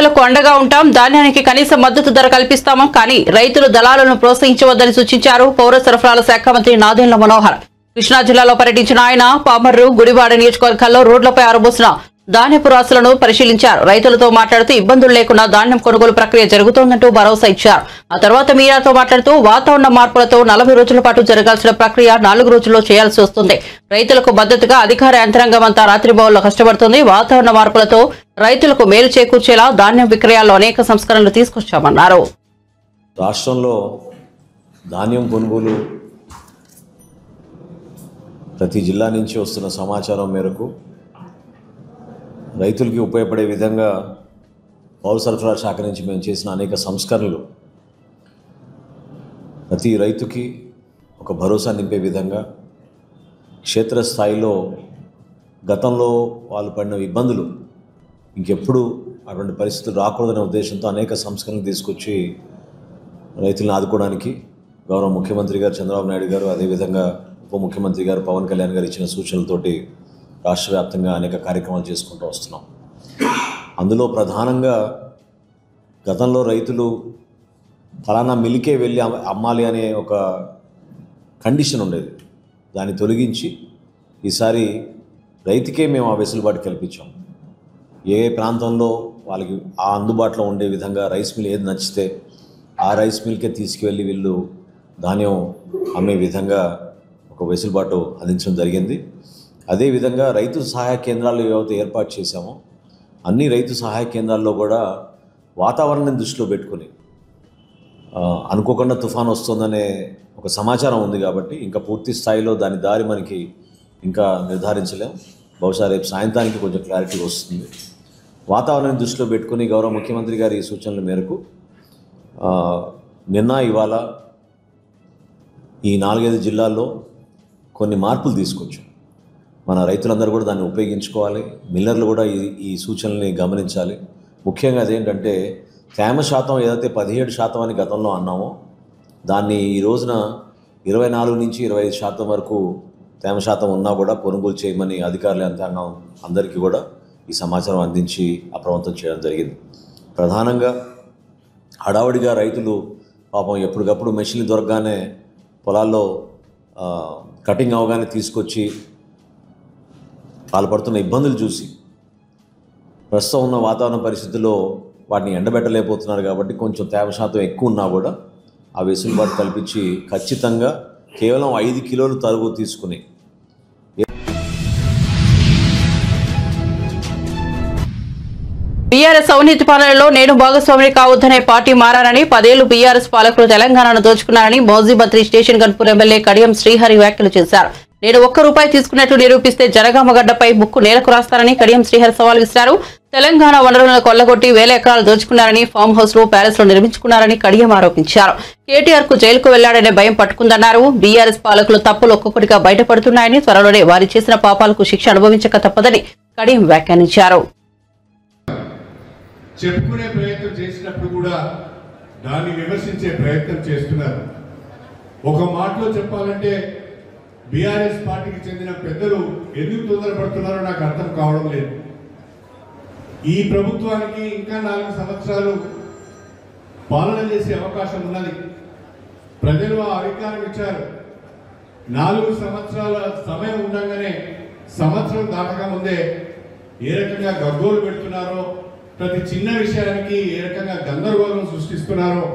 రైతులకు అండగా ఉంటాం, ధాన్యానికి కనీస మద్దతు ధర కల్పిస్తాము, కానీ రైతులు దళాలను ప్రోత్సహించవద్దని సూచించారు పౌర సరఫరాల శాఖ మంత్రి నాదెండ్ల మనోహర్. కృష్ణా జిల్లాలో పర్యటించిన ఆయన పామర్రు, గుడివాడ నియోజకవర్గాల్లో రోడ్లపై ఆరబోసిన ధాన్యపు రాశులను పరిశీలించారు. రైతులతో మాట్లాడుతూ ఇబ్బందులు లేకుండా ధాన్యం కొనుగోలు ప్రక్రియ జరుగుతోందంటూ భరోసా ఇచ్చారు. ఆ తర్వాత మీడియాతో మాట్లాడుతూ వాతావరణ మార్పులతో 40 రోజుల పాటు జరగాల్సిన ప్రక్రియ 4 రోజుల్లో చేయాల్సి వస్తుంది. రైతులకు మద్దతుగా అధికార యంత్రాంగం అంతా రాత్రింబవళ్లు కష్టపడుతుంది. వాతావరణ మార్పులతో రైతులకు మేలు చేకూర్చేలా ధాన్యం విక్రయాల్లో అనేక సంస్కరణలు తీసుకొచ్చామన్నారు. రాష్ట్రంలో ధాన్యం కొనుగోలు ప్రతి జిల్లా నుంచి వస్తున్న సమాచారం మేరకు రైతులకి ఉపయోగపడే విధంగా పౌర సరఫరా శాఖ నుంచి మేము చేసిన అనేక సంస్కరణలు ప్రతి రైతుకి ఒక భరోసా నింపే విధంగా క్షేత్రస్థాయిలో గతంలో వాళ్ళు పడిన ఇబ్బందులు ఇంకెప్పుడు అటువంటి పరిస్థితులు రాకూడదనే ఉద్దేశంతో అనేక సంస్కరణలు తీసుకొచ్చి రైతులను ఆదుకోవడానికి గౌరవ ముఖ్యమంత్రి గారు చంద్రబాబు నాయుడు గారు, అదేవిధంగా ఉప ముఖ్యమంత్రి గారు పవన్ కళ్యాణ్ గారు ఇచ్చిన సూచనలతోటి రాష్ట్ర వ్యాప్తంగా అనేక కార్యక్రమాలు చేసుకుంటూ వస్తున్నాం. అందులో ప్రధానంగా గతంలో రైతులు ఫలానా మిల్కే వెళ్ళి అమ్మాలి అనే ఒక కండిషన్ ఉండేది. దాన్ని తొలగించి ఈసారి రైతుకే మేము ఆ వెసులుబాటు కల్పించాం. ఏ ప్రాంతంలో వాళ్ళకి ఆ అందుబాటులో ఉండే విధంగా రైస్ మిల్ ఏది నచ్చితే ఆ రైస్ మిల్కే తీసుకువెళ్ళి వీళ్ళు ధాన్యం అమ్మే విధంగా ఒక వెసులుబాటు అందించడం జరిగింది. అదేవిధంగా రైతు సహాయ కేంద్రాలు ఏవైతే ఏర్పాటు చేశామో అన్ని రైతు సహాయ కేంద్రాల్లో కూడా వాతావరణాన్ని దృష్టిలో పెట్టుకుని అనుకోకుండా తుఫాను వస్తుందనే ఒక సమాచారం ఉంది కాబట్టి ఇంకా పూర్తి స్థాయిలో దాని దారి మనకి ఇంకా నిర్ధారించలేం. బహుశా రేపు సాయంత్రానికి కొంచెం క్లారిటీ వస్తుంది. వాతావరణాన్ని దృష్టిలో పెట్టుకుని గౌరవ ముఖ్యమంత్రి గారి సూచనల మేరకు నిన్న ఇవాళ ఈ 4-5 జిల్లాల్లో కొన్ని మార్పులు తీసుకొచ్చాం. మన రైతులందరూ కూడా దాన్ని ఉపయోగించుకోవాలి. మిల్లర్లు కూడా ఈ సూచనల్ని గమనించాలి. ముఖ్యంగా అదేంటంటే తేమ శాతం ఏదైతే 17% అని గతంలో అన్నామో దాన్ని ఈ రోజున 24 నుంచి 25% వరకు తేమ శాతం ఉన్నా కూడా కొనుగోలు చేయమని అధికారుల యంత్రాంగం అందరికీ కూడా ఈ సమాచారం అందించి అప్రమత్తం చేయడం జరిగింది. ప్రధానంగా హడావుడిగా రైతులు పాపం ఎప్పటికప్పుడు మెషిన్లు దొరకగానే పొలాల్లో కటింగ్ అవగానే తీసుకొచ్చి వాళ్ళు పడుతున్న ఇబ్బందులు చూసి ప్రస్తుతం ఉన్న వాతావరణ పరిస్థితుల్లో వాటిని ఎండబెట్టలేకపోతున్నారు. కాబట్టి కొంచెం తేమ శాతం ఎక్కువ ఉన్నా కూడా ఆ వెసులుబాటు కల్పించి ఖచ్చితంగా కేవలం 5 కిలోలు తరుగు తీసుకుని బీఆర్ఎస్ అవినీతి పాలనలో నేను భాగస్వామిని కావద్దనే పార్టీ మారానని 10 ఏళ్లు బీఆర్ఎస్ పాలకులు తెలంగాణను దోచుకున్నారని మాజీ మంత్రి స్టేషన్ గన్పూర్ ఎమ్మెల్యే కడియం శ్రీహరి వ్యాఖ్యలు చేశారు. నేను ₹1 తీసుకున్నట్లు నిరూపిస్తే జనగామగడ్డపై ముక్కు నేలకు రాస్తారని కడియం శ్రీహరి సవాల్ విసిరారు. తెలంగాణ వనరులను కొల్లగొట్టి 1000 ఎకరాలు దోచుకున్నారని, ఫామ్ హౌస్ లో ప్యాలెస్ లో నిర్మించుకున్నారని కడియం ఆరోపించారు. కేటీఆర్ కు జైలుకు వెళ్లాడనే భయం పట్టుకుందన్నారు. బీఆర్ఎస్ పాలకులు తప్పులు ఒక్కొక్కటిగా బయటపడుతున్నాయని, త్వరలోనే వారి చేసిన పాపాలకు శిక్ష అనుభవించక తప్పదని కడియం వ్యాఖ్యానించారు. చెప్పుకునే ప్రయత్నం చేసినప్పుడు కూడా దాన్ని విమర్శించే ప్రయత్నం చేస్తున్నారు. ఒక మాటలో చెప్పాలంటే బీఆర్ఎస్ పార్టీకి చెందిన పెద్దలు ఎందుకు తొందరపడుతున్నారో నాకు అర్థం కావడం లేదు. ఈ ప్రభుత్వానికి ఇంకా 4 సంవత్సరాలు పాలన చేసే అవకాశం ఉన్నది. ప్రజలు ఆ అధికారం ఇచ్చారు. 4 సంవత్సరాల సమయం ఉండగానే సంవత్సరం దాటక ముందే ఏ రకంగా గగ్గోలు పెడుతున్నారో, ప్రతి చిన్న విషయానికి ఏ రకంగా గందరగోళం సృష్టిస్తున్నారో,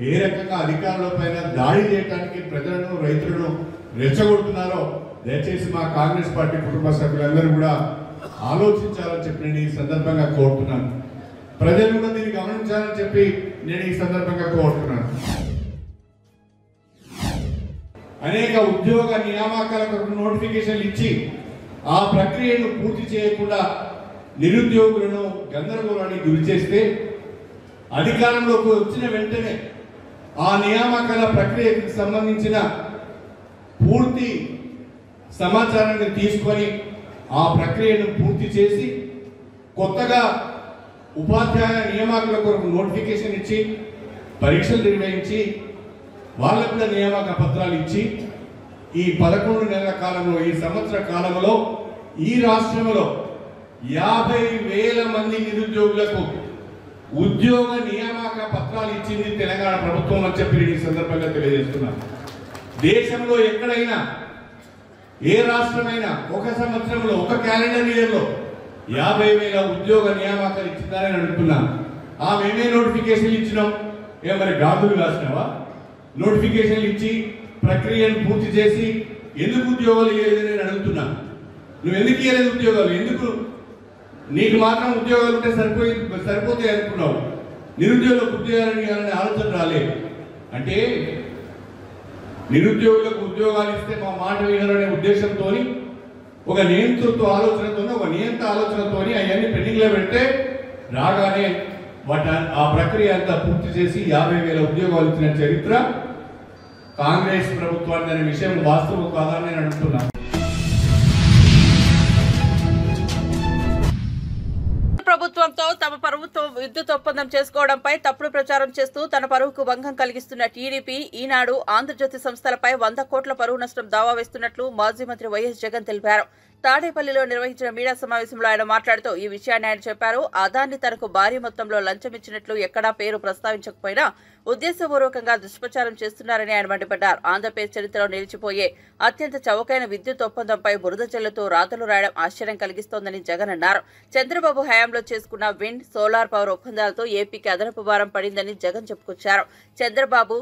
ఏ రకంగా అధికారుల పైన దాడి చేయడానికి ప్రజలను రైతులను రెచ్చగొడుతున్నారో దయచేసి మా కాంగ్రెస్ పార్టీ కుటుంబ సభ్యులందరూ కూడా ఆలోచించాలని చెప్పి నేను ఈ సందర్భంగా కోరుతున్నాను. ప్రజలు కూడా దీన్ని గమనించాలని చెప్పి నేను ఈ సందర్భంగా కోరుతున్నాను. అనేక ఉద్యోగ నియామకాలకు నోటిఫికేషన్లు ఇచ్చి ఆ ప్రక్రియను పూర్తి చేయకుండా నిరుద్యోగులను గందరగోళానికి గురి చేస్తే అధికారంలోకి వచ్చిన వెంటనే ఆ నియామకాల ప్రక్రియకు సంబంధించిన పూర్తి సమాచారాన్ని తీసుకొని ఆ ప్రక్రియను పూర్తి చేసి కొత్తగా ఉపాధ్యాయ నియామకాల కొరకు నోటిఫికేషన్ ఇచ్చి పరీక్షలు నిర్వహించి వాళ్ళకు కూడా నియామక పత్రాలు ఇచ్చి ఈ 11 నెలల కాలంలో, ఈ సంవత్సర కాలంలో ఈ రాష్ట్రంలో 50,000 మంది నిరుద్యోగులకు ఉద్యోగ నియామక పత్రాలు ఇచ్చింది తెలంగాణ ప్రభుత్వం అని చెప్పి ఈ సందర్భంగా తెలియజేస్తున్నాను. దేశంలో ఎక్కడైనా ఏ రాష్ట్రమైనా ఒక సంవత్సరంలో ఒక క్యాలెండర్ ఇయర్లో 50,000 ఉద్యోగ నియామకాలు ఇచ్చిందని అడుగుతున్నాను. మేమే నోటిఫికేషన్లు ఇచ్చినాం, మరి గాజులు రాసినావా? నోటిఫికేషన్లు ఇచ్చి ప్రక్రియను పూర్తి చేసి ఎందుకు ఉద్యోగాలు ఇవ్వలేదని నేను అడుగుతున్నాను. నువ్వు ఎందుకు ఇవ్వలేదు ఉద్యోగాలు? ఎందుకు నీకు మాత్రం ఉద్యోగాలు ఉంటే సరిపోతాయి అనుకున్నావు, నిరుద్యోగులకు ఉద్యోగాలు ఇవ్వాలనే ఆలోచన రాలేదు. అంటే నిరుద్యోగులకు ఉద్యోగాలు ఇస్తే మా మాట వినాలనే ఉద్దేశంతో ఒక నియంతృత్వ ఆలోచనతో ఒక నియంత ఆలోచనతో అవన్నీ పెండింగ్లో పెడితే రాగానే ఆ ప్రక్రియ అంతా పూర్తి చేసి 50,000 ఉద్యోగాలు ఇచ్చిన చరిత్ర కాంగ్రెస్ ప్రభుత్వాన్ని అనే విషయం వాస్తవం కాదని నేను అడుగుతున్నాను. ప్రభుత్వంతో తమ పరువుతో విద్యుత్ ఒప్పందం చేసుకోవడంపై తప్పుడు ప్రచారం చేస్తూ తన పరువుకు భంగం కలిగిస్తున్న టీడీపీ ఈనాడు ఆంధ్రజ్యోతి సంస్థలపై 100 కోట్ల పరువు నష్టం దావా వేస్తున్నట్లు మాజీ మంత్రి వైఎస్ జగన్ తెలిపారు. తాడేపల్లిలో నిర్వహించిన మీడియా సమావేశంలో ఆయన మాట్లాడుతూ ఈ విషయాన్ని ఆయన చెప్పారు. అదాన్ని తనకు భారీ మొత్తంలో లంచం ఇచ్చినట్లు ఎక్కడా పేరు ప్రస్తావించకపోయినా ఉద్దేశపూర్వకంగా దుష్ప్రచారం చేస్తున్నారని ఆయన మండిపడ్డారు. ఆంధ్రప్రదేశ్ చరిత్రలో నిలిచిపోయే అత్యంత చౌకైన విద్యుత్ ఒప్పందంపై బురద జల్లుతో రాతలు రాయడం ఆశ్చర్యం కలిగిస్తోందని జగన్ అన్నారు. చంద్రబాబు హయాంలో చేసుకున్న విండ్, సోలార్ పవర్ ఒప్పందాలతో ఏపీకి అదనపు భారం పడిందని జగన్ చెప్పుకొచ్చారు. చంద్రబాబు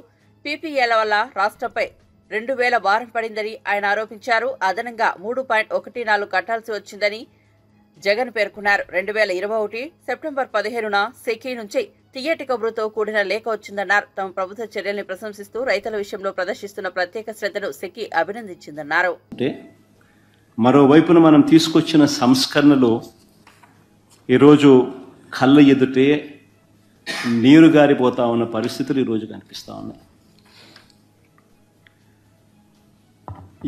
పీపీఏల వల్ల రాష్ట్రంపై 2,000 భారం పడిందని ఆయన ఆరోపించారు. అదనంగా 3.14 కట్టాల్సి వచ్చిందని జగన్ పేర్కొన్నారు. 2021 సెప్టెంబర్ 15న సెకీ నుంచి తియ్యటి కబురుతో కూడిన లేఖ వచ్చిందన్నారు. తమ ప్రభుత్వ చర్యల్ని ప్రశంసిస్తూ రైతుల విషయంలో ప్రదర్శిస్తున్న ప్రత్యేక శ్రద్ధను సెకీ అభినందించిందన్నారు. మరోవైపున మనం తీసుకొచ్చిన సంస్కరణలు ఈరోజు కళ్ళ ఎదుటే నీరు గారిపోతా ఉన్న పరిస్థితులు ఈరోజు కనిపిస్తూ ఉన్నాయి.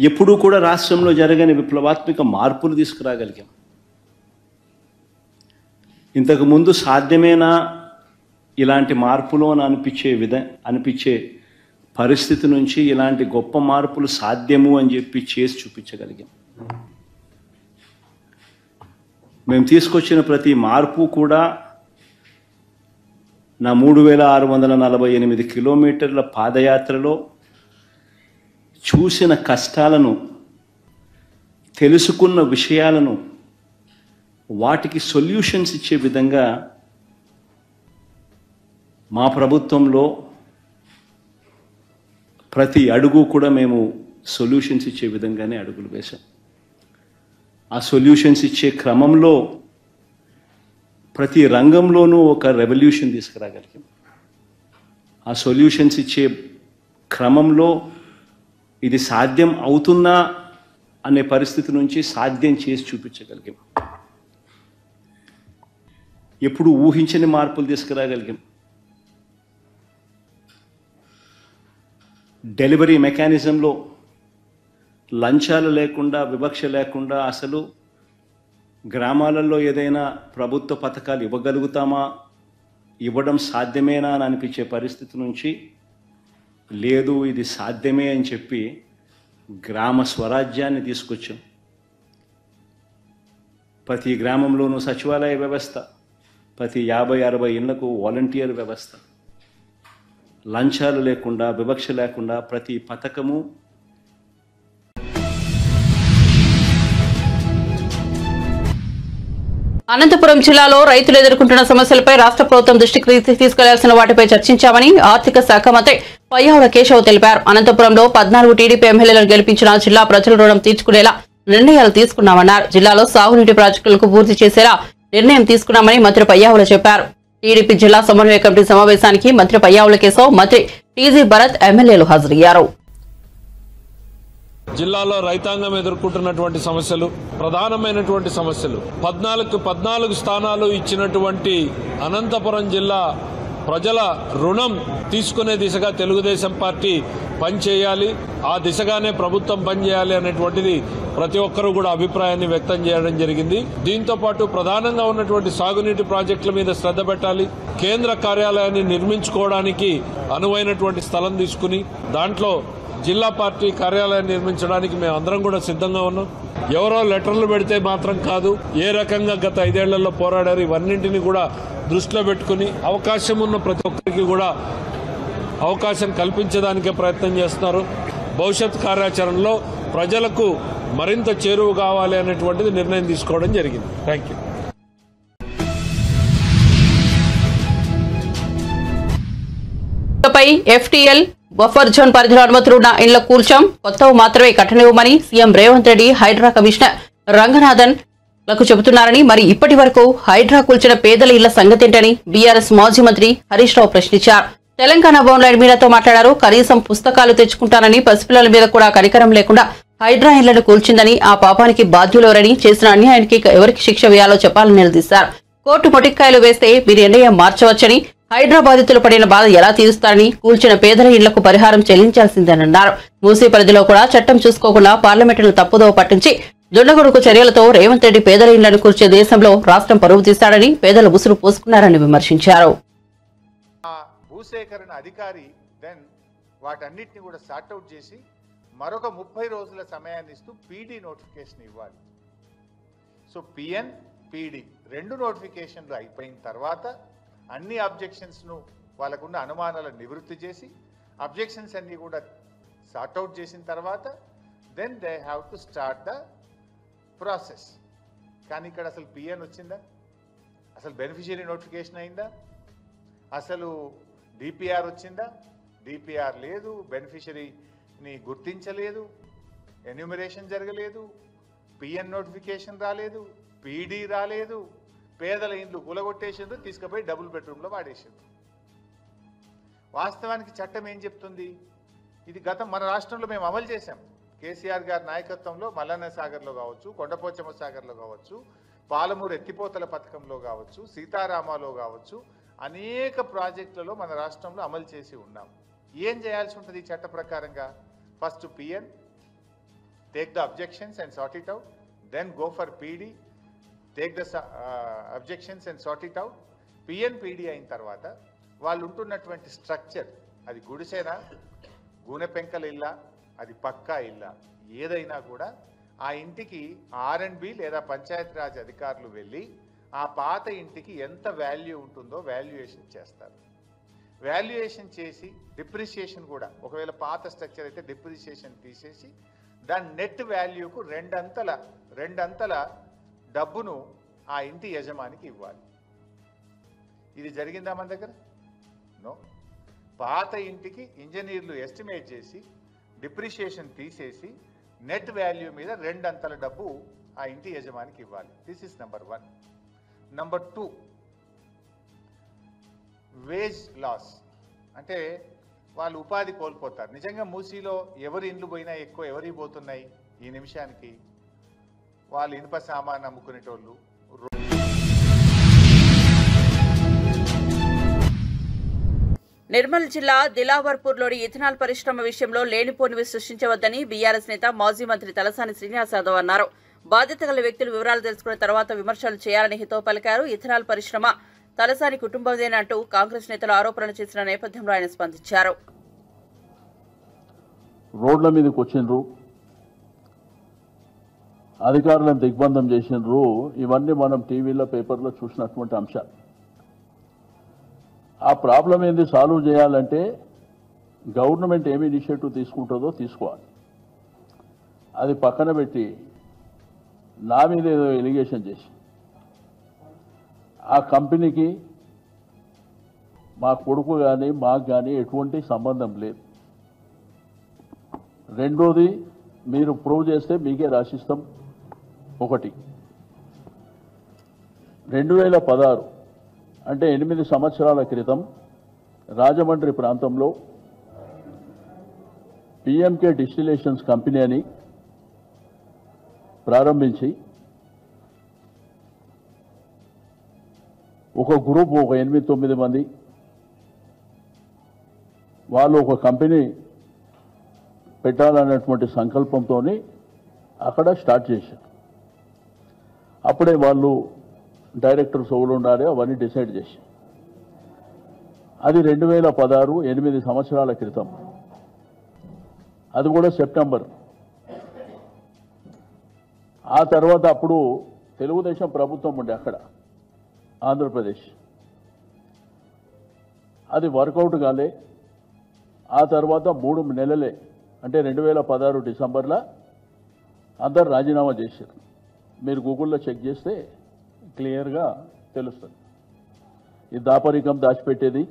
ఎప్పుడూ కూడా రాష్ట్రంలో జరగని విప్లవాత్మక మార్పులు తీసుకురాగలిగాం. ఇంతకుముందు సాధ్యమేనా ఇలాంటి మార్పులు అని అనిపించే పరిస్థితి నుంచి ఇలాంటి గొప్ప మార్పులు సాధ్యము అని చెప్పి చేసి చూపించగలిగాం. మేము తీసుకొచ్చిన ప్రతి మార్పు కూడా నా 3,648 కిలోమీటర్ల పాదయాత్రలో చూసిన కష్టాలను, తెలుసుకున్న విషయాలను, వాటికి సొల్యూషన్స్ ఇచ్చే విధంగా మా ప్రభుత్వంలో ప్రతి అడుగు కూడా మేము సొల్యూషన్స్ ఇచ్చే విధంగానే అడుగులు వేశాం. ఆ సొల్యూషన్స్ ఇచ్చే క్రమంలో ప్రతి రంగంలోనూ ఒక రెవల్యూషన్ తీసుకురాగలిగాం. ఆ సొల్యూషన్స్ ఇచ్చే క్రమంలో ఇది సాధ్యం అవుతుందా అనే పరిస్థితి నుంచి సాధ్యం చేసి చూపించగలిగాం. ఎప్పుడు ఊహించని మార్పులు తీసుకురాగలిగాం. డెలివరీ మెకానిజంలో లంచాలు లేకుండా, వివక్ష లేకుండా అసలు గ్రామాలలో ఏదైనా ప్రభుత్వ పథకాలు ఇవ్వగలుగుతామా, ఇవ్వడం సాధ్యమేనా అని అనిపించే పరిస్థితి నుంచి లేదు ఇది సాధ్యమే అని చెప్పి గ్రామ స్వరాజ్యాన్ని తీసుకొచ్చాం. ప్రతి గ్రామంలోనూ సచివాలయ వ్యవస్థ, ప్రతి 50-60 ఇళ్లకు వాలంటీర్ వ్యవస్థ, లంచాలు లేకుండా, వివక్ష లేకుండా ప్రతి పథకము. అనంతపురం జిల్లాలో రైతులు ఎదుర్కొంటున్న సమస్యలపై రాష్ట్ర ప్రభుత్వం దృష్టికి తీసుకెళ్లాల్సిన వాటిపై చర్చించామని ఆర్థిక శాఖ మంత్రి పయ్యావుల కేశవ్ తెలిపారు. అనంతపురంలో 14 టీడీపీ ఎమ్మెల్యేలను గెలిపించిన జిల్లా ప్రజల రుణం తీర్చుకునేలా నిర్ణయాలు తీసుకున్నామన్నారు. జిల్లాలో సాగునీటి ప్రాజెక్టులకు పూర్తి చేసేలా నిర్ణయం తీసుకున్నామని మంత్రి పయ్యావుల చెప్పారు. టీడీపీ జిల్లా సమన్వయ కమిటీ సమావేశానికి మంత్రి పయ్యావుల కేశవ్, మంత్రి టీజీ భరత్ ఎమ్మెల్యేలు హాజరయ్యారు. జిల్లాలో రైతాంగం ఎదుర్కొంటున్నటువంటి సమస్యలు, ప్రధానమైనటువంటి సమస్యలు, 14 స్థానాలు ఇచ్చినటువంటి అనంతపురం జిల్లా ప్రజల రుణం తీసుకునే దిశగా తెలుగుదేశం పార్టీ పనిచేయాలి, ఆ దిశగానే ప్రభుత్వం పనిచేయాలి అనేటువంటిది ప్రతి ఒక్కరూ కూడా అభిప్రాయాన్ని వ్యక్తం చేయడం జరిగింది. దీంతో పాటు ప్రధానంగా ఉన్నటువంటి సాగునీటి ప్రాజెక్టుల మీద శ్రద్ధ పెట్టాలి, కేంద్ర కార్యాలయాన్ని నిర్మించుకోవడానికి అనువైనటువంటి స్థలం తీసుకుని దాంట్లో జిల్లా పార్టీ కార్యాలయం నిర్మించడానికి మేము అందరం కూడా సిద్ధంగా ఉన్నాం. ఎవరో లెటర్లు పెడితే మాత్రం కాదు, ఏ రకంగా గత 5 ఏళ్లలో పోరాడారు ఇవన్నింటినీ కూడా దృష్టిలో పెట్టుకుని అవకాశం ఉన్న ప్రతి ఒక్కరికి కూడా అవకాశం కల్పించడానికే ప్రయత్నం చేస్తున్నారు. భవిష్యత్ కార్యాచరణలో ప్రజలకు మరింత చేరువ కావాలి అనేటువంటిది నిర్ణయం తీసుకోవడం జరిగింది. Thank you. FTL buffer zone పరిధిలో అనుమతులున్న ఇండ్ల కూల్చాం, కొత్తవి మాత్రమే కట్టనివ్వమని సీఎం రేవంత్ రెడ్డి హైడ్రా కమిషనర్ రంగనాథన్ లకు చెబుతున్నారని, మరి ఇప్పటి వరకు హైడ్రా కూల్చిన పేదల ఇళ్ల సంగతేంటని బీఆర్ఎస్ మాజీ మంత్రి హరీష్ రావు ప్రశ్నించారు. తెలంగాణ భవన్లో మీడియాతో మాట్లాడారు. కనీసం పుస్తకాలు తెచ్చుకుంటానని పసిపిల్లల మీద కూడా కనికరం లేకుండా హైడ్రా ఇళ్లను కూల్చిందని, ఆ పాపానికి బాధ్యులెవరని, చేసిన అన్యాయానికి ఎవరికి శిక్ష వేయాలో చెప్పాలని నిలదీశారు. కోర్టు మొటిక్కాయలు వేస్తే మీరు నిర్ణయం మార్చవచ్చని, హైడ్రా బాధితులు పడిన బాధ ఎలా తీరుస్తారని, కూల్చిన పేదల ఇళ్లకు పరిహారం చెల్లించాల్సిందేనన్నారు. మూసీ పరిధిలో కూడా చట్టం చూసుకోకుండా పార్లమెంటును తప్పుదోవ పట్టించి దుండగుడుకు చర్యలతో రేవంత్ రెడ్డి పేదల ఇళ్లను కూల్చే దేశంలో రాష్ట్రం పరువు తీస్తాడని, పేదల ఉసురు పోసుకున్నారని విమర్శించారు. భూసేకరణ అధికారి దెన్ వాటన్నిటిని కూడా సార్ట్అవుట్ చేసి మరొక 30 రోజుల సమయాన్ని ఇస్తూ పీడీ నోటిఫికేషన్ ఇవ్వాలి. సో పిఎన్ పీడీ 2 నోటిఫికేషన్లు అయిపోయిన తర్వాత అన్ని అబ్జెక్షన్స్ను వాళ్ళకున్న అనుమానాలను నివృత్తి చేసి అబ్జెక్షన్స్ అన్నీ కూడా సార్ట్అవుట్ చేసిన తర్వాత then they have to start the process. కానీ ఇక్కడ అసలు పిఎన్ వచ్చిందా, అసలు బెనిఫిషియరీ నోటిఫికేషన్ అయిందా, అసలు డిపిఆర్ వచ్చిందా? డిపిఆర్ లేదు, బెనిఫిషరీని గుర్తించలేదు, ఎన్యూమరేషన్ జరగలేదు, పిఎన్ నోటిఫికేషన్ రాలేదు, పీడీ రాలేదు, పేదల ఇండ్లు కూలగొట్టేసిండ్రు, తీసుకుపోయి డబుల్ బెడ్రూమ్లో వాడేసిండ్రు. వాస్తవానికి చట్టం ఏం చెప్తుంది? ఇది గతం మన రాష్ట్రంలో మేము అమలు చేశాం. కేసీఆర్ గారి నాయకత్వంలో మల్లన్న సాగర్లో కావచ్చు, కొండపోచమ్మ సాగర్లో కావచ్చు, పాలమూరు ఎత్తిపోతల పథకంలో కావచ్చు, సీతారామాలో కావచ్చు, అనేక ప్రాజెక్టులలో మన రాష్ట్రంలో అమలు చేసి ఉన్నాం. ఏం చేయాల్సి ఉంటుంది ఈ చట్ట ప్రకారంగా? First PN, take the objections and sort it out, then go for PD, take the objections and sort it out. PN PD అయిన తర్వాత వాళ్ళు ఉంటున్నటువంటి స్ట్రక్చర్, అది గుడిసేనా, గూనె పెంకల ఇల్లా, అది పక్కా ఇల్లా, ఏదైనా కూడా ఆ ఇంటికి R&B లేదా పంచాయతీరాజ్ అధికారులు వెళ్ళి ఆ పాత ఇంటికి ఎంత వాల్యూ ఉంటుందో వాల్యుయేషన్ చేస్తారు. వాల్యుయేషన్ చేసి డిప్రిషియేషన్ కూడా, ఒకవేళ పాత స్ట్రక్చర్ అయితే డిప్రిషియేషన్ తీసేసి దాని నెట్ వాల్యూకు రెండంతల డబ్బును ఆ ఇంటి యజమానికి ఇవ్వాలి. ఇది జరిగిందా మన దగ్గర? నో. పాత ఇంటికి ఇంజనీర్లు ఎస్టిమేట్ చేసి డిప్రిషియేషన్ తీసేసి నెట్ వాల్యూ మీద 2 అంతల డబ్బు ఆ ఇంటి యజమానికి ఇవ్వాలి. This is number 1. Number 2, wage loss, అంటే వాళ్ళు ఉపాధి కోల్పోతారు. నిజంగా మూసీలో ఎవరి ఇండ్లు పోయినా ఎక్కువ ఎవరికి పోతున్నాయి ఈ నిమిషానికి? వాళ్ళు ఇనుప సామాన్ అమ్ముకునేటోళ్ళు. నిర్మల్ జిల్లా దిలావర్పూర్లోని ఇథనాల్ పరిశ్రమ విషయంలో లేనిపోనివి సృష్టించవద్దని బీఆర్ఎస్ నేత మాజీ మంత్రి తలసాని శ్రీనివాస్ యాదవ్ అన్నారు. బాధ్యత గల వ్యక్తులు వివరాలు తెలుసుకున్న తర్వాత విమర్శలు చేయాలని హితవు పలికారు. ఇథనాల్ పరిశ్రమ తలసాని కుటుంబమేనంటూ కాంగ్రెస్ నేతలు ఆరోపణలు చేసిన నేపథ్యంలో ఆయన స్పందించారు. రోడ్ల మీదకి వచ్చిండ్రు, అధికారులను దిగ్బంధం చేసిండ్రు. ఇవన్నీ మనం టీవీలో పేపర్లో చూసినటువంటి అంశాలు. ఆ ప్రాబ్లం ఏంది సాల్వ్ చేయాలంటే గవర్నమెంట్ ఏమి ఇనిషియేటివ్ తీసుకుంటుందో తీసుకోవాలి. అది పక్కన పెట్టి నా మీద ఏదో ఎలిగేషన్ చేసి ఆ కంపెనీకి మా కొడుకు కానీ మాకు కానీ ఎటువంటి సంబంధం లేదు. రెండోది, మీరు ప్రూవ్ చేస్తే మీకే రాసిస్తాం. 1, 2016 అంటే 8 సంవత్సరాల క్రితం రాజమండ్రి ప్రాంతంలో పిఎంకే డిస్టిలేషన్స్ కంపెనీ అని ప్రారంభించి ఒక గ్రూప్, ఒక 8-9 మంది వాళ్ళు ఒక కంపెనీ పెట్టాలన్నటువంటి సంకల్పంతో అక్కడ స్టార్ట్ చేశారు. అప్పుడే వాళ్ళు డైరెక్టర్స్ ఎవరు ఉండాలి అవన్నీ డిసైడ్ చేసి, అది 2016, 8 సంవత్సరాల క్రితం. అది కూడా సెప్టెంబర్. ఆ తర్వాత అప్పుడు తెలుగుదేశం ప్రభుత్వం ఉండే అక్కడ ఆంధ్రప్రదేశ్, అది వర్కౌట్ కాలే. ఆ తర్వాత 3 నెలలే అంటే 2016 డిసెంబర్లో అందరు రాజీనామా చేశారు. మీరు గూగుల్లో చెక్ చేస్తే క్లియర్గా తెలుస్తుంది. ఈ దాపరికం దాచిపెట్టేది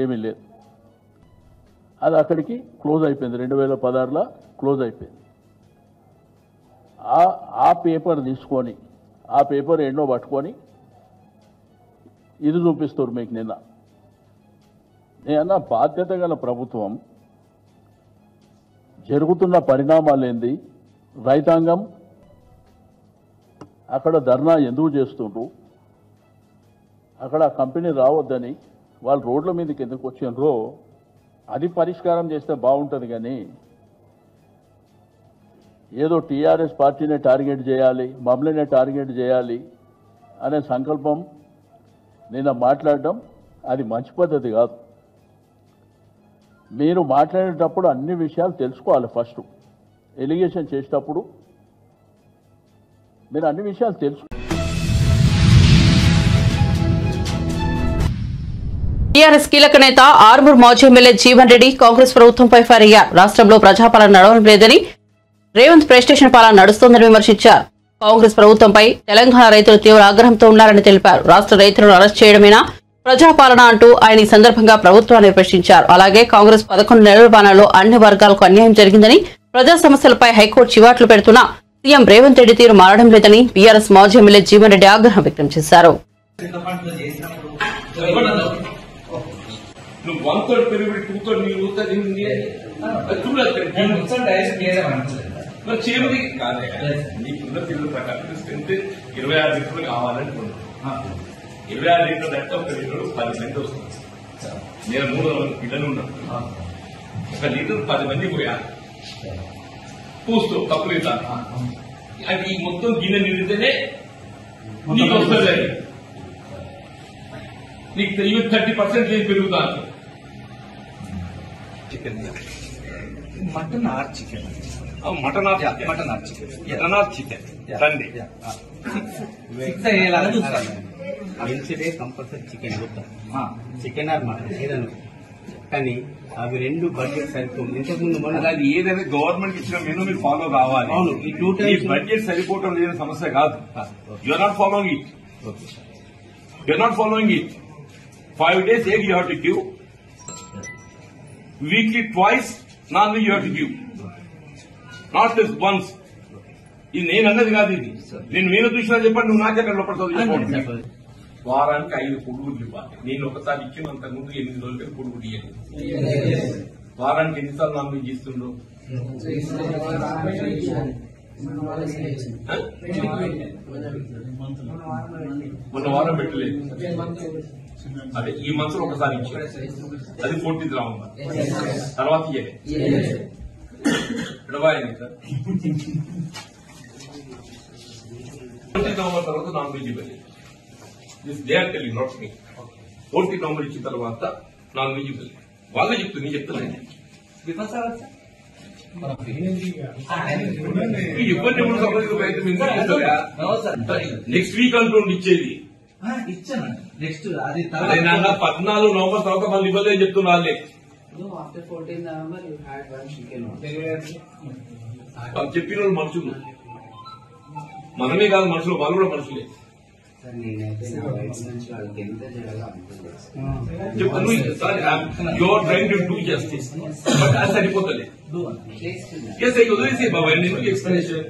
ఏమీ లేదు. అది అక్కడికి క్లోజ్ అయిపోయింది. 2016లో క్లోజ్ అయిపోయింది. ఆ పేపర్ తీసుకొని ఆ పేపర్ ఎన్నో పట్టుకొని ఇది చూపిస్తారు మీకు. నేనన్నా బాధ్యత గల ప్రభుత్వం జరుగుతున్న పరిణామాలు ఏంది, రైతాంగం అక్కడ ధర్నా ఎందుకు చేస్తుండ్రు, అక్కడ కంపెనీ రావద్దని వాళ్ళు రోడ్ల మీదకి ఎందుకు వచ్చిండ్రో అది పరిష్కారం చేస్తే బాగుంటుంది. కానీ ఏదో టీఆర్ఎస్ పార్టీనే టార్గెట్ చేయాలి, మమ్మల్నే టార్గెట్ చేయాలి అనే సంకల్పం నిన్న మాట్లాడడం అది మంచి పద్ధతి కాదు. మీరు మాట్లాడేటప్పుడు అన్ని విషయాలు తెలుసుకోవాలి. ఫస్ట్ ఎలిగేషన్ చేసేటప్పుడు మీరు అన్ని విషయాలు తెలుసు. టీఆర్ఎస్ కీలక నేత ఆర్మూర్ మాజీ ఎమ్మెల్యే జీవన్ రెడ్డి కాంగ్రెస్ ప్రభుత్వంపై ఫైర్ అయ్యారు. రాష్ట్రంలో ప్రజాపాలన నడవడం లేదని, రేవంత్ ప్రెస్టేషన్ పాలన నడుస్తోందని విమర్శించారు. కాంగ్రెస్ ప్రభుత్వంపై తెలంగాణ రైతులు తీవ్ర ఆగ్రహంతో ఉన్నారని తెలిపారు. రాష్ట్ర రైతులను అరెస్ట్ చేయడమేనా ప్రజాపాలన అంటూ ఆయన ఈ సందర్భంగా ప్రభుత్వాన్ని ప్రశ్నించారు. అలాగే కాంగ్రెస్ 11 నెలల పాలనలో అన్ని వర్గాలకు అన్యాయం జరిగిందని, ప్రజా సమస్యలపై హైకోర్టు చివాట్లు పెడుతున్నా సీఎం రేవంత్ రెడ్డి తీరు మారడం లేదని బీఆర్ఎస్ మాజీ ఎమ్మెల్యే జీవన్ రెడ్డి ఆగ్రహం వ్యక్తం చేశారు. నేను 300 పిల్లలు ఉన్నాను. 1 లీటర్ 10 మంది పోయా పూస్తూ తప్పులేదు. అది ఈ మొత్తం గిన్నె నిండితేనే నీకు వస్తుంది. నీకు 30% లేదు పెరుగుతాను. Chicken mutton or chicken mutton or chicken mutton or chicken రండి మంచిదే compulsory chicken chicken or mutton ఏదన్నా. కానీ అవి 2 బడ్జెట్ సరిపోతుంది. ఇంతకుముందు మనం అది ఏదైనా గవర్నమెంట్ ఇచ్చిన మెనూ మీరు ఫాలో కావాలి. అవును, ఈ 2 టైమ్స్ బడ్జెట్ సరిపోవటం లేని సమస్య కాదు. You're not following it. You're not following it. 5 days egg you have to give. Weekly twice non-veg you have to give. Not just once. ఇది నేను అన్నది కాదు. ఇది నేను మీరు చూసినా చెప్పండి. నువ్వు నాకే లోపడుతుంది. వారానికి 5 పొడుగులు ఇవ్వాలి. నేను ఒకసారి ఇచ్చినంత ముందు 8 రోజులకి పొడుగులు ఇవ్వాలి. వారానికి ఎన్నిసార్లు నాన్ వెజ్ ఇస్తుండ్రు? మొన్న వారం పెట్టలేదు. అదే ఈ మంత్లో ఒకసారి ఇచ్చారు. అది 14th రావుందా తర్వాత ఎడబాయింది సార్. 14th November తర్వాత నాన్ వెజ్ ఇవ్వలేదు. They are telling not me. 14th November ఇచ్చిన తర్వాత నాన్ వెజ్ ఇవ్వలేదు. వాళ్ళే చెప్తుంది. నేను చెప్తున్నాను ఇబ్బంది ఎప్పుడు సంబంధించిన ప్రయత్నం నెక్స్ట్ వీక్ అంటుండి ఇచ్చేది. ఇచ్చాను నెక్స్ట్ అది 14 November తర్వాత మళ్ళీ ఇవ్వలేదని చెప్తున్నా. వాళ్ళే after 14 November you had one chicken. వాళ్ళు చెప్పిన వాళ్ళు మనుషులు. మనమే కాదు మనుషులు, వాళ్ళు కూడా మనుషులే. Your trying to do justice but అది సరిపోతలే. వదిలేసి బాబా ఎందుకు ఎక్స్ప్లెనేషన్.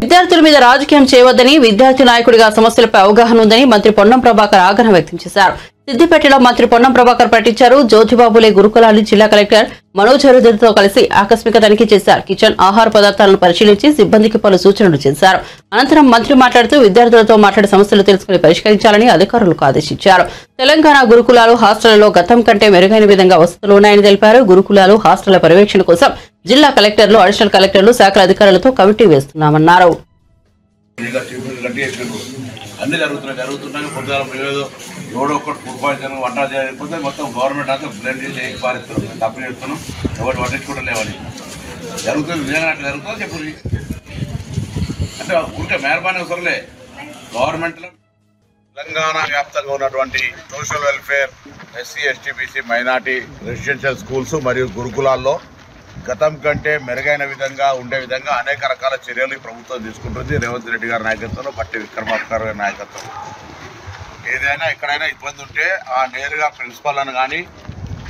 విద్యార్థుల మీద రాజకీయం చేయవద్దని, విద్యార్థి నాయకుడిగా సమస్యలపై అవగాహన ఉందని మంత్రి పొన్నం ప్రభాకర్ ఆగ్రహం వ్యక్తం చేశారు. సిద్దిపేటలో మంత్రి పొన్నం ప్రభాకర్ పర్యటించారు. జ్యోతిబాబులే గురుకులాన్ని జిల్లా కలెక్టర్ మనోజ్ అరుదతో కలిసి ఆకస్మిక తనిఖీ చేశారు. కిచెన్ ఆహార పదార్థాలను పరిశీలించి సిబ్బందికి పలు సూచనలు చేశారు. అనంతరం మంత్రి మాట్లాడుతూ విద్యార్థులతో మాట్లాడే సమస్యలు తెలుసుకుని పరిష్కరించాలని అధికారులకు ఆదేశించారు. తెలంగాణ గురుకులాలు హాస్టళ్లలో గతం కంటే మెరుగైన విధంగా వసతులు ఉన్నాయని తెలిపారు. గురుకులాలు హాస్టళ్ల పర్యవేక్షణ కోసం జిల్లా కలెక్టర్లు, అడిషనల్ కలెక్టర్లు, శాఖల అధికారులతో కమిటీ వేస్తున్నామన్నారు. అన్నీ జరుగుతున్నాయి. పొద్దున ఏదో ఎవడో ఒక్కటి ఫుడ్ పాయిజన్ వంట చేయకపోతే మొత్తం గవర్నమెంట్ అంతా బ్లడ్ చేసి పారిస్తున్నాం, తప్పు చేస్తున్నాం, ఎవరు పట్టించుకోవడం లేవని జరుగుతుంది. నిజంగా అట్లా జరుగుతుందో చెప్పు. అంటే ఊరికే మెహర్బానీ అవసరంలే. గవర్నమెంట్లో తెలంగాణ వ్యాప్తంగా ఉన్నటువంటి social welfare, SC, ST, BC, minority residential schools మరియు గురుకులాల్లో గతం కంటే మెరుగైన విధంగా ఉండే విధంగా అనేక రకాల చర్యలు ఈ ప్రభుత్వం తీసుకుంటుంది. రేవంత్ రెడ్డి గారి నాయకత్వంలో, బట్టి విక్రమార్క గారి నాయకత్వం. ఏదైనా ఎక్కడైనా ఇబ్బంది ఉంటే ఆ నేరుగా ప్రిన్సిపాల్లను కానీ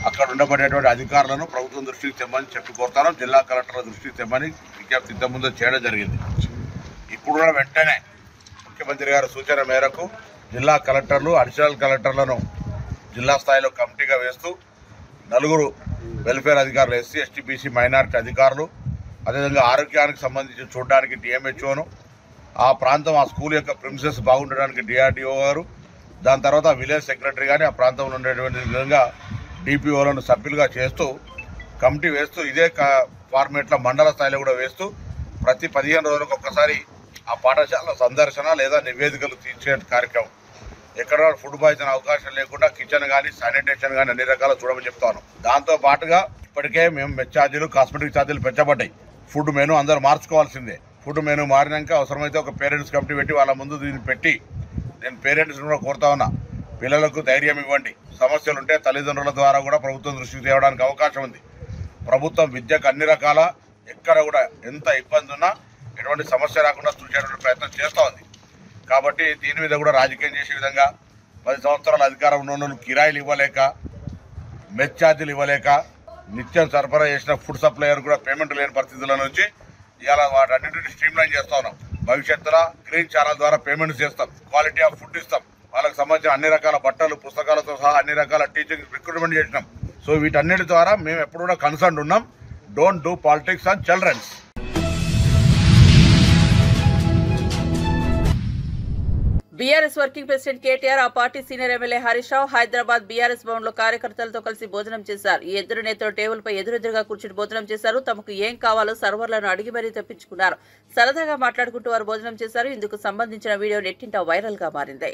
అక్కడ ఉండబడేటువంటి అధికారులను ప్రభుత్వం దృష్టికి తెమ్మని చెప్పి కోరుతాను. జిల్లా కలెక్టర్ల దృష్టికి తెమ్మని విజ్ఞప్తి ఇంతకుముందు చేయడం జరిగింది. ఇప్పుడు కూడా వెంటనే ముఖ్యమంత్రి గారి సూచన మేరకు జిల్లా కలెక్టర్లు, అడిషనల్ కలెక్టర్లను జిల్లా స్థాయిలో కమిటీగా వేస్తూ 4 వెల్ఫేర్ అధికారులు, ఎస్సీ, ఎస్టీ, బీసీ, మైనార్టీ అధికారులు, అదేవిధంగా ఆరోగ్యానికి సంబంధించి చూడడానికి డిఎంహెచ్ఓను, ఆ ప్రాంతం ఆ స్కూల్ యొక్క ప్రిమిసెస్ బాగుండడానికి డిఆర్డిఓ గారు, దాని తర్వాత విలేజ్ సెక్రటరీ కానీ ఆ ప్రాంతంలో ఉండేటువంటి విధంగా డిపిఓలను సభ్యులుగా చేస్తూ కమిటీ వేస్తూ ఇదే ఫార్మేట్లో మండల స్థాయిలో కూడా వేస్తూ ప్రతి 15 రోజులకు ఒక్కసారి ఆ పాఠశాల సందర్శన లేదా నివేదికలు తీర్చే కార్యక్రమం. ఎక్కడ ఫుడ్ పాయిజన్ అవకాశం లేకుండా కిచెన్ కానీ శానిటేషన్ కానీ అన్ని రకాలు చూడమని చెప్తాను. దాంతో పాటుగా ఇప్పటికే మేము మెస్ ఛార్జీలు, కాస్మెటిక్ ఛార్జీలు పెంచబడ్డాయి. ఫుడ్ మెనూ అందరూ మార్చుకోవాల్సిందే. ఫుడ్ మెనూ మారినాక అవసరమైతే ఒక పేరెంట్స్ కమిటీ పెట్టి వాళ్ళ ముందు దీన్ని పెట్టి నేను పేరెంట్స్ కూడా కోరుతా ఉన్నా, పిల్లలకు ధైర్యం ఇవ్వండి. సమస్యలుంటే తల్లిదండ్రుల ద్వారా కూడా ప్రభుత్వం దృష్టికి తేవడానికి అవకాశం ఉంది. ప్రభుత్వం విద్యకు అన్ని రకాల ఎక్కడ కూడా ఎంత ఇబ్బంది ఉన్నా ఎటువంటి సమస్య రాకుండా చూసేటువంటి ప్రయత్నం చేస్తూ ఉంది. కాబట్టి దీని మీద కూడా రాజకీయం చేసే విధంగా 10 సంవత్సరాల అధికారం ఉన్న కిరాయిలు ఇవ్వలేక, మెస్ ఛార్జీలు ఇవ్వలేక, నిత్యం సరఫరా చేసిన ఫుడ్ సప్లయర్ కూడా పేమెంట్ లేని పరిస్థితుల నుంచి ఇలా వాటన్నింటినీ స్ట్రీమ్లైన్ చేస్తూ ఉన్నాం. భవిష్యత్తులో గ్రీన్ ఛానల్ ద్వారా పేమెంట్స్ చేస్తాం, క్వాలిటీ ఆఫ్ ఫుడ్ ఇస్తాం, వాళ్ళకి సంబంధించిన అన్ని రకాల బట్టలు, పుస్తకాలతో సహా అన్ని రకాల టీచింగ్ రిక్రూట్మెంట్ చేసినాం. సో వీటన్నిటి ద్వారా మేము ఎప్పుడు కూడా కన్సర్న్ ఉన్నాం. Don't do politics on childrens. BRS working president KTR, ఆ party senior MLA Harish Rao Hyderabad BRS Bhavan లో కార్యకర్తలతో కలిసి భోజనం చేశారు. ఈ ఇద్దరు నేతలు టేబుల్ పై ఎదురెదురుగా కూర్చుని భోజనం చేశారు. తమకు ఏం కావాలో సర్వర్లను అడిగి మరీ తెప్పించుకున్నారు. సరదాగా మాట్లాడుకుంటూ వారు భోజనం చేశారు. ఇందుకు సంబంధించిన వీడియో నెట్టింట వైరల్ గా మారింది.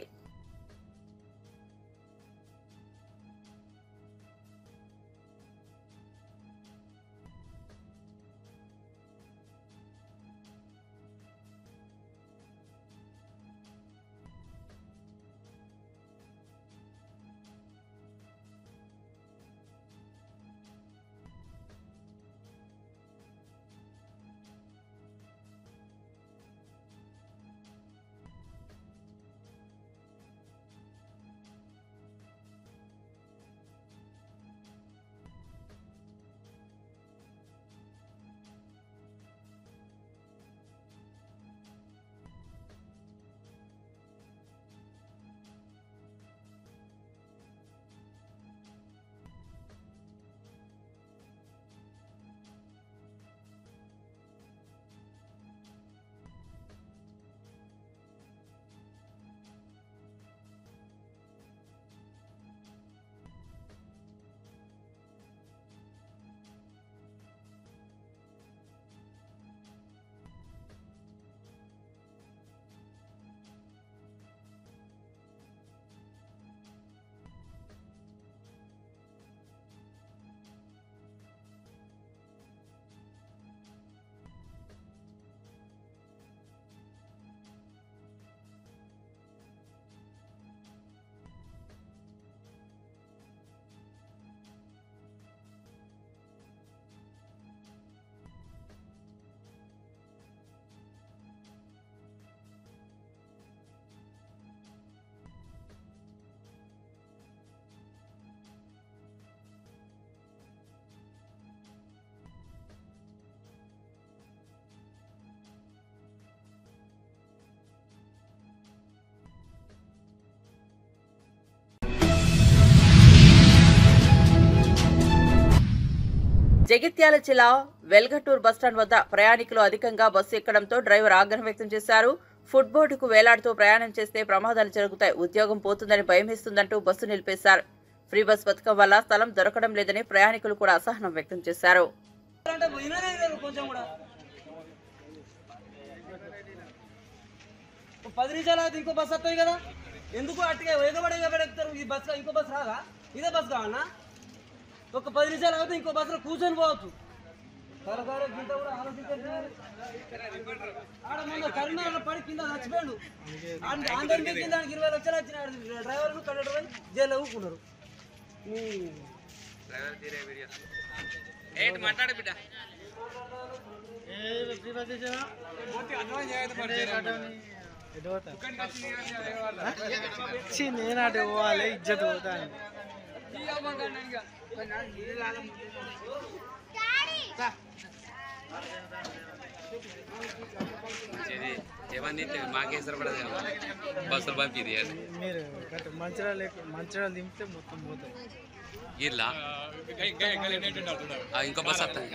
జగిత్యాల జిల్లా వెల్గటూర్ బస్టాండ్ వద్ద ప్రయాణికులు అధికంగా బస్సు ఎక్కడంతో డ్రైవర్ ఆగ్రహం వ్యక్తం చేశారు. ఫుడ్ బోర్డుకు వేలాడుతూ ప్రయాణం చేస్తే ప్రమాదాలు జరుగుతాయి, ఉద్యోగం పోతుందని భయమేస్తుందంటూ బస్సు నిలిపేశారు. ఫ్రీ బస్ పథకం వల్ల స్థలం దొరకడం లేదని ప్రయాణికులు కూడా అసహనం వ్యక్తం చేశారు. 10 నిమిషాలు అయితే ఇంకో బస్సు వస్తుంది కదా, ఎందుకు అట్టుగా ఎగబడెక్కుతారు? ఈ బస్సు ఇంకో బస్సు రాదా? ఇదే బస్సు కావన్నా? ఒక 10 నిమిషాలు అయితే ఇంకో బస్సులో కూర్చొని పోవచ్చు. సరదాగా గీత కూడా ఆలోచించండి. ఆడ మొన్న కరీంనగర్లో పడి కింద చచ్చిపోయాడు. ఆంధ్ర కింద 20 లక్షలు వచ్చినాడు. డ్రైవర్లు కండక్టర్ జైల్లో ఊరుకున్నారు. మాట్లాడే బిడ్డ నేను అటు పోవాలి, ఇజ్జత్ పోతాను. ఏమని మాకేసరి పడదు బస్సులు పంపిది మీరు మంచిర్యాల దింపితే మొత్తం పోతాయి. ఇలా ఇంకో బస్ వస్తాయి.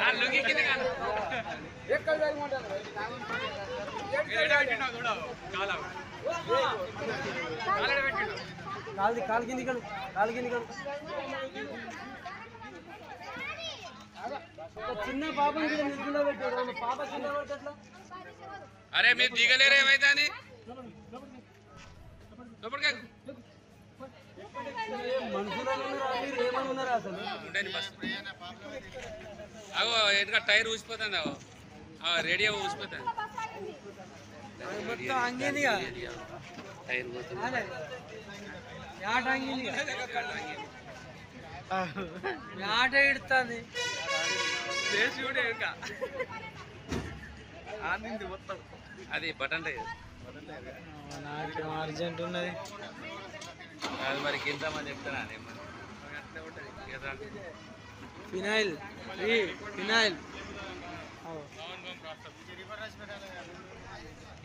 కాలు కింది చిన్న పాపని నిధుల్లో పెట్టాడు. పాప కింద పట్టట్లా. అరే మీరు దిగలేరు ఏమైతే అని మనుషులు ఏమని ఉన్నారు అసలు? అగో ఎందుకంటే టైర్ ఊసిపోతుంది, అగో రేడియో ఊసిపోతుంది. మొత్తం అంగేది టైర్ పోతుంది. ఆట ఇడుతుంది మొత్తం అది బటన్ టైర్. నాకు అర్జెంట్ ఉన్నది. అది మరి కిందమని చెప్తానా? ఫినాయిల్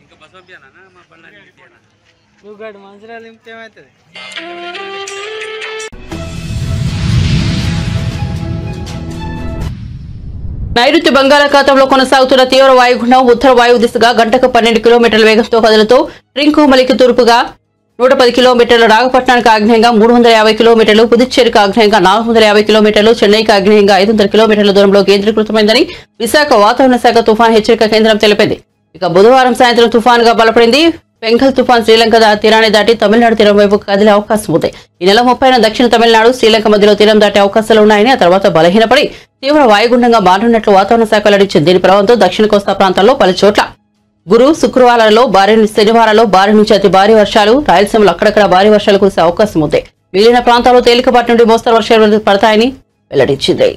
ఇంకా బస్ పంపియానా మా బండి నువ్వు గడు మంచిర్యాల నింపితే ఏమవుతుంది? నైరుతి బంగాళాఖాతంలో కొనసాగుతున్న తీవ్ర వాయుగుండం ఉత్తర వాయువు దిశగా గంటకు 12 కిలోమీటర్ల వేగంతో కదులుతూ ట్రింకోమలికి తూర్పుగా 110 కిలోమీటర్లు, నాగపట్నానికి ఆగ్నేయంగా 350 కిలోమీటర్లు, పుదుచ్చేరికి ఆగ్నేయంగా 450 కిలోమీటర్లు, చెన్నైకి ఆగ్నేయంగా 500 కిలోమీటర్ల దూరంలో కేంద్రీకృతమైందని విశాఖ వాతావరణ శాఖ తుఫాన్ హెచ్చరిక కేంద్రం తెలిపింది. ఇక బుధవారం సాయంత్రం తుఫాన్గా బలపడింది. పెంగల్ తుఫాన్ శ్రీలంక తీరాన్ని దాటి తమిళనాడు తీరం వైపు కదిలే అవకాశం ఉంది. ఈ నెల 30న దక్షిణ తమిళనాడు, శ్రీలంక మధ్యలో తీరం దాటే అవకాశాలు ఉన్నాయని, ఆ తర్వాత బలహీనపడి తీవ్ర వాయుగుండంగా మారనున్నట్లు వాతావరణ శాఖ వెల్లడించింది. దీని ప్రభావంతో దక్షిణ కోస్తా ప్రాంతాల్లో పలు చోట్ల గురు, శుక్రవారాల్లో శనివారాల్లో భారీ నుంచి అతి భారీ వర్షాలు, రాయలసీమలో అక్కడక్కడ భారీ వర్షాలు కురిసే అవకాశం ఉంది. మిగిలిన ప్రాంతాల్లో తేలికపాటి నుండి మోస్తరు వర్షాలు పడతాయని వెల్లడించింది.